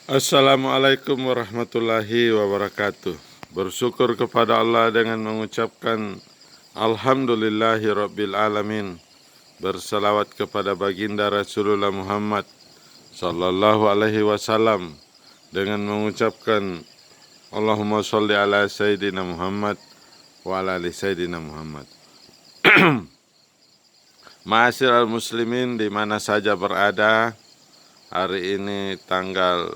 Assalamualaikum warahmatullahi wabarakatuh. Bersyukur kepada Allah dengan mengucapkan Alhamdulillahi Rabbil Alamin. Bersalawat kepada baginda Rasulullah Muhammad Sallallahu Alaihi Wasallam dengan mengucapkan Allahumma sholli ala Sayyidina Muhammad wa ala ali Sayyidina Muhammad. Ma'asyiral muslimin di mana saja berada, hari ini tanggal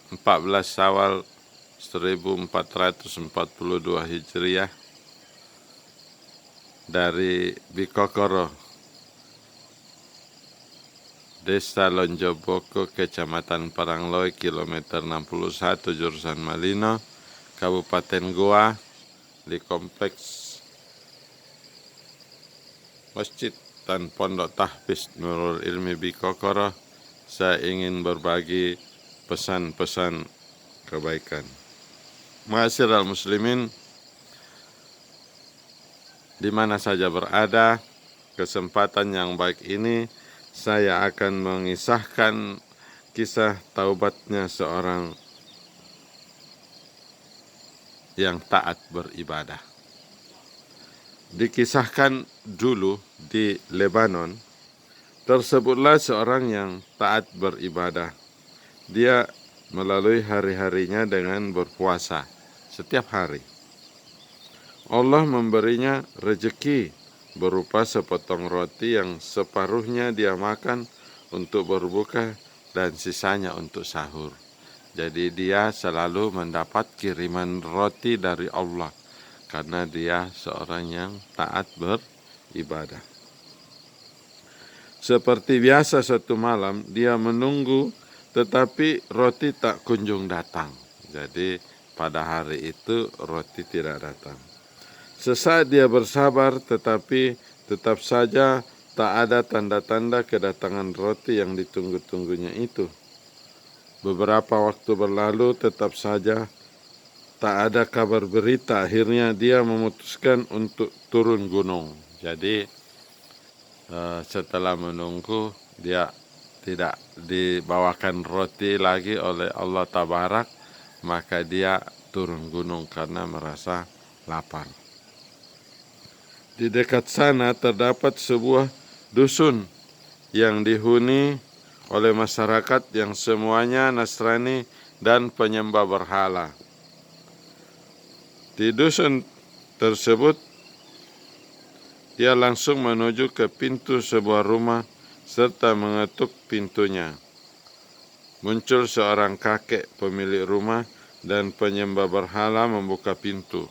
14 Syawal 1442 Hijriah dari Bikokoro, Desa Lonjoboko, Kecamatan Parangloy, kilometer 61 jurusan Malino, Kabupaten Goa, di kompleks Masjid dan Pondok Tahfiz Nurul Ilmi Bikokoro. Saya ingin berbagi pesan-pesan kebaikan. Ma'asyiral muslimin, di mana saja berada, kesempatan yang baik ini saya akan mengisahkan kisah taubatnya seorang yang taat beribadah. Dikisahkan dulu di Lebanon, tersebutlah seorang yang taat beribadah. Dia melalui hari-harinya dengan berpuasa setiap hari. Allah memberinya rezeki berupa sepotong roti yang separuhnya dia makan untuk berbuka dan sisanya untuk sahur. Jadi dia selalu mendapat kiriman roti dari Allah karena dia seorang yang taat beribadah. Seperti biasa satu malam dia menunggu, tetapi roti tak kunjung datang. Jadi pada hari itu roti tidak datang. Sesaat dia bersabar, tetapi tetap saja tak ada tanda-tanda kedatangan roti yang ditunggu-tunggunya itu. Beberapa waktu berlalu, tetap saja tak ada kabar berita. Akhirnya dia memutuskan untuk turun gunung. Jadi setelah menunggu, dia tidak dibawakan roti lagi oleh Allah Tabarak, maka dia turun gunung karena merasa lapar. Di dekat sana terdapat sebuah dusun yang dihuni oleh masyarakat yang semuanya Nasrani dan penyembah berhala. Di dusun tersebut, dia langsung menuju ke pintu sebuah rumah serta mengetuk pintunya. Muncul seorang kakek pemilik rumah dan penyembah berhala membuka pintu.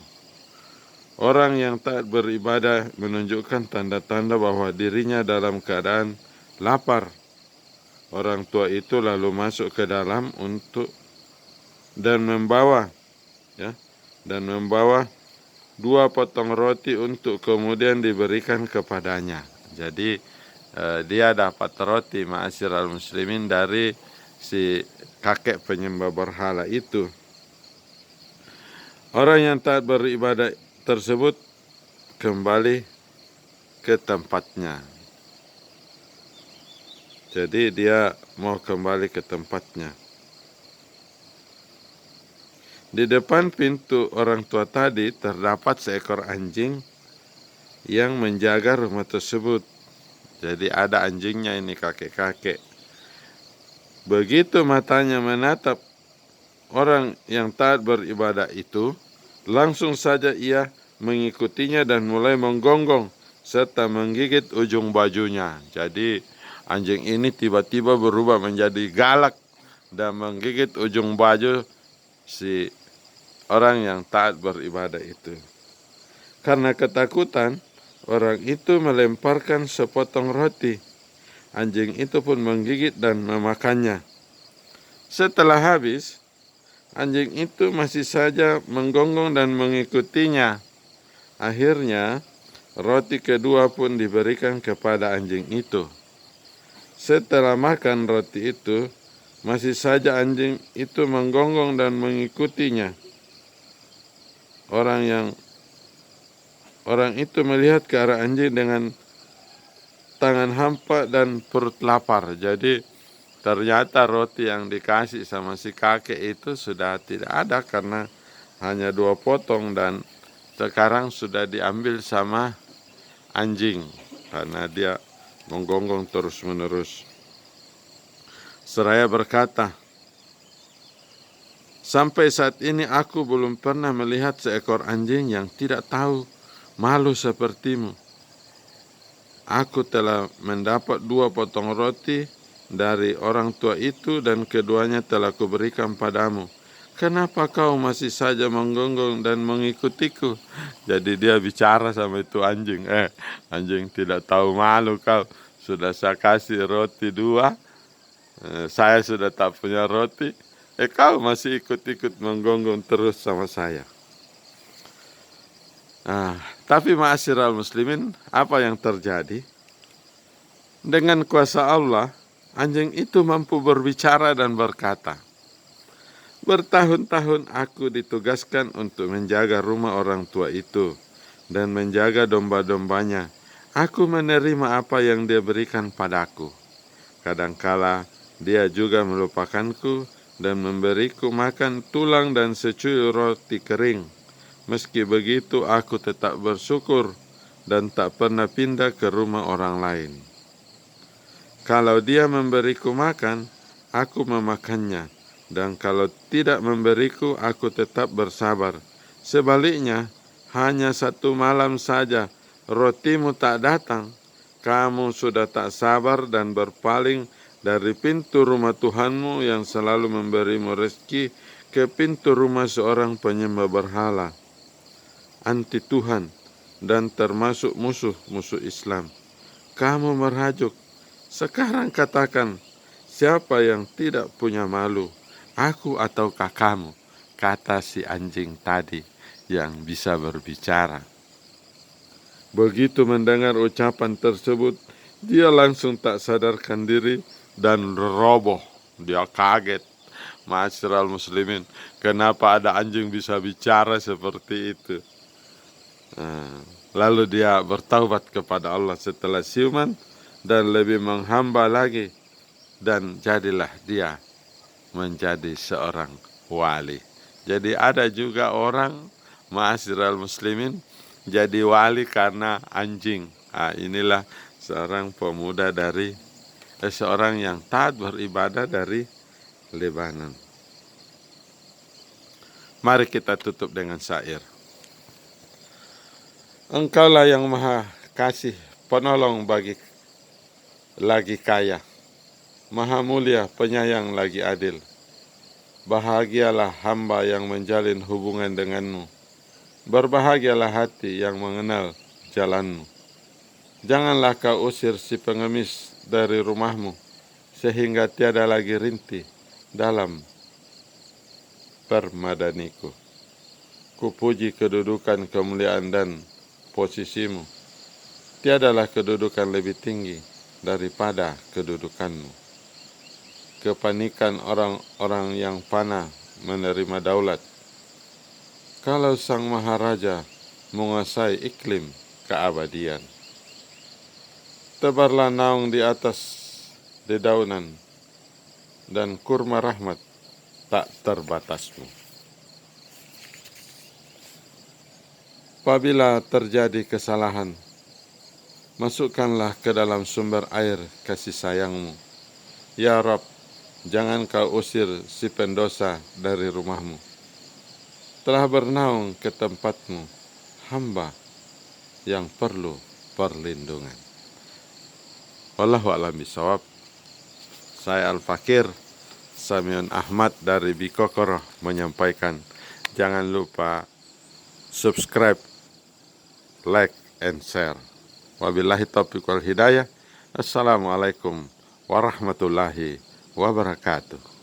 Orang yang taat beribadah menunjukkan tanda-tanda bahwa dirinya dalam keadaan lapar. Orang tua itu lalu masuk ke dalam dan membawa 2 potong roti untuk kemudian diberikan kepadanya. Jadi dia dapat roti, ma'asyiral muslimin, dari si kakek penyembah berhala itu. Orang yang taat beribadah tersebut kembali ke tempatnya. Jadi dia mau kembali ke tempatnya. Di depan pintu orang tua tadi terdapat seekor anjing yang menjaga rumah tersebut. Jadi ada anjingnya ini, kakek-kakek. Begitu matanya menatap orang yang taat beribadah itu, langsung saja ia mengikutinya dan mulai menggonggong serta menggigit ujung bajunya. Jadi anjing ini tiba-tiba berubah menjadi galak dan menggigit ujung baju si orang yang taat beribadah itu. Karena ketakutan, orang itu melemparkan sepotong roti. Anjing itu pun menggigit dan memakannya. Setelah habis, anjing itu masih saja menggonggong dan mengikutinya. Akhirnya, roti kedua pun diberikan kepada anjing itu. Setelah makan roti itu, masih saja anjing itu menggonggong dan mengikutinya. Orang itu melihat ke arah anjing dengan tangan hampa dan perut lapar. Jadi Ternyata roti yang dikasih sama si kakek itu sudah tidak ada karena hanya 2 potong dan sekarang sudah diambil sama anjing karena dia menggonggong terus-menerus. Seraya berkata, "Sampai saat ini aku belum pernah melihat seekor anjing yang tidak tahu malu sepertimu. Aku telah mendapat 2 potong roti dari orang tua itu dan keduanya telah kuberikan padamu. Kenapa kau masih saja menggonggong dan mengikutiku?" Jadi dia bicara sama itu anjing. Anjing tidak tahu malu kau. Sudah saya kasih roti 2. Saya sudah tak punya roti. Kau masih ikut-ikut menggonggong terus sama saya. Tapi ma'asyiral muslimin, apa yang terjadi? Dengan kuasa Allah, anjing itu mampu berbicara dan berkata, "Bertahun-tahun aku ditugaskan untuk menjaga rumah orang tua itu dan menjaga domba-dombanya. Aku menerima apa yang dia berikan padaku. Kadangkala dia juga melupakanku dan memberiku makan tulang dan secuil roti kering. Meski begitu aku tetap bersyukur dan tak pernah pindah ke rumah orang lain. Kalau dia memberiku makan, aku memakannya, dan kalau tidak memberiku, aku tetap bersabar. Sebaliknya, hanya 1 malam saja rotimu tak datang, kamu sudah tak sabar dan berpaling dari pintu rumah Tuhanmu yang selalu memberimu rezeki ke pintu rumah seorang penyembah berhala, anti Tuhan, dan termasuk musuh-musuh Islam. Kamu merajuk. Sekarang katakan, siapa yang tidak punya malu, aku atau kamu?" Kata si anjing tadi yang bisa berbicara. Begitu mendengar ucapan tersebut, dia langsung tak sadarkan diri dan roboh. Dia kaget. Ma'asyiral muslimin, kenapa ada anjing bisa bicara seperti itu? Lalu dia bertaubat kepada Allah setelah siuman dan lebih menghamba lagi, dan jadilah dia menjadi seorang wali. Jadi ada juga orang, ma'asyiral muslimin, jadi wali karena anjing. Inilah seorang pemuda dari seorang yang taat beribadah dari Lebanon. Mari kita tutup dengan syair. Engkaulah yang maha kasih penolong bagi lagi kaya, maha mulia penyayang lagi adil. Bahagialah hamba yang menjalin hubungan denganmu. Berbahagialah hati yang mengenal jalanmu. Janganlah kau usir si pengemis dari rumahmu, sehingga tiada lagi rintih dalam permadaniku. Kupuji kedudukan, kemuliaan, dan posisimu. Tiadalah kedudukan lebih tinggi daripada kedudukanmu. Kepanikan orang-orang yang panah menerima daulat. Kalau sang maharaja menguasai iklim keabadian, tebarlah naung di atas dedaunan, dan kurma rahmat tak terbatasmu. Apabila terjadi kesalahan, masukkanlah ke dalam sumber air kasih sayangmu. Ya Rabb, jangan kau usir si pendosa dari rumahmu. Telah bernaung ke tempatmu hamba yang perlu perlindungan. Wallahu a'lam bishawab. Saya Al-Fakir Samion Ahmad dari Bikokoro menyampaikan, jangan lupa subscribe, like, and share. Wabillahi taufiq wal hidayah. Assalamualaikum warahmatullahi wabarakatuh.